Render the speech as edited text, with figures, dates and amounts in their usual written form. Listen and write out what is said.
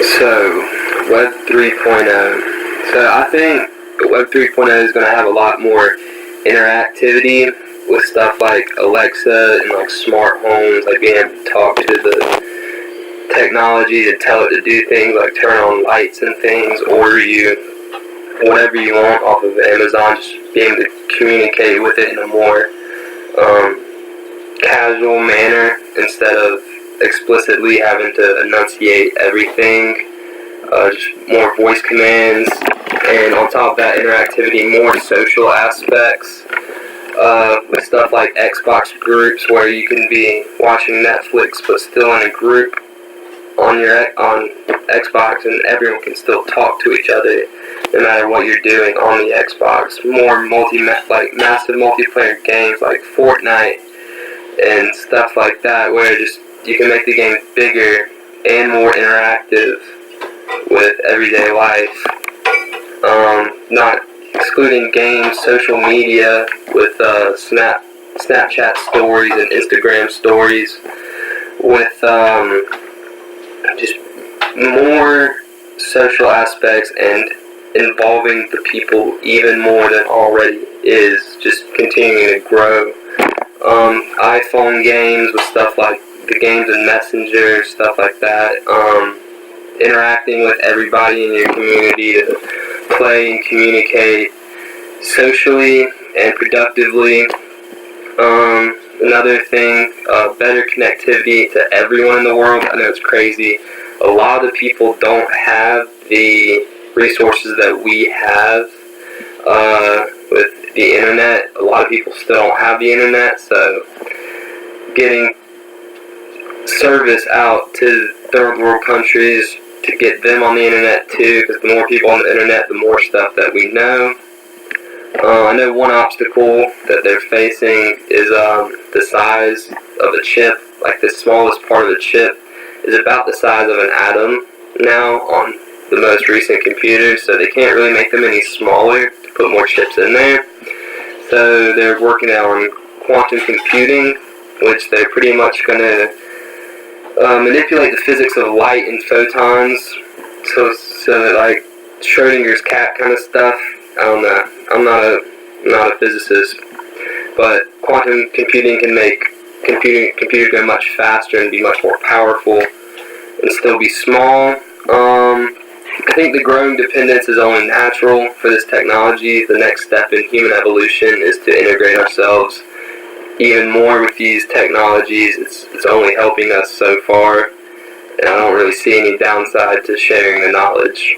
So, Web 3.0. So, I think Web 3.0 is going to have a lot more interactivity with stuff like Alexa and like smart homes, like being able to talk to the technology to tell it to do things like turn on lights and things, order you whatever you want off of Amazon, just being able to communicate with it in a more casual manner instead of explicitly having to enunciate everything. Just more voice commands, and on top of that interactivity, more social aspects with stuff like Xbox groups where you can be watching Netflix but still in a group on Xbox, and everyone can still talk to each other no matter what you're doing on the Xbox. More massive multiplayer games like Fortnite and stuff like that, where just you can make the game bigger and more interactive with everyday life. Not excluding games, social media with Snapchat stories and Instagram stories, with just more social aspects and involving the people even more than already is, just continuing to grow. iPhone games with stuff like the games in Messenger, stuff like that. Interacting with everybody in your community to play and communicate socially and productively. Another thing, better connectivity to everyone in the world. I know it's crazy. A lot of people don't have the resources that we have with the internet. A lot of people still don't have the internet, so getting service out to third world countries to get them on the internet too, because the more people on the internet, the more stuff that we know. I know one obstacle that they're facing is the size of the chip. Like the smallest part of the chip is about the size of an atom now on the most recent computers, so they can't really make them any smaller to put more chips in there. So they're working on quantum computing, which they're pretty much going to manipulate the physics of light and photons, so like Schrodinger's cat kind of stuff. I don't know. I'm not a physicist, but quantum computing can make computers go much faster and be much more powerful and still be small. I think the growing dependence is only natural for this technology. The next step in human evolution is to integrate ourselves even more with these technologies. It's only helping us so far, and I don't really see any downside to sharing the knowledge.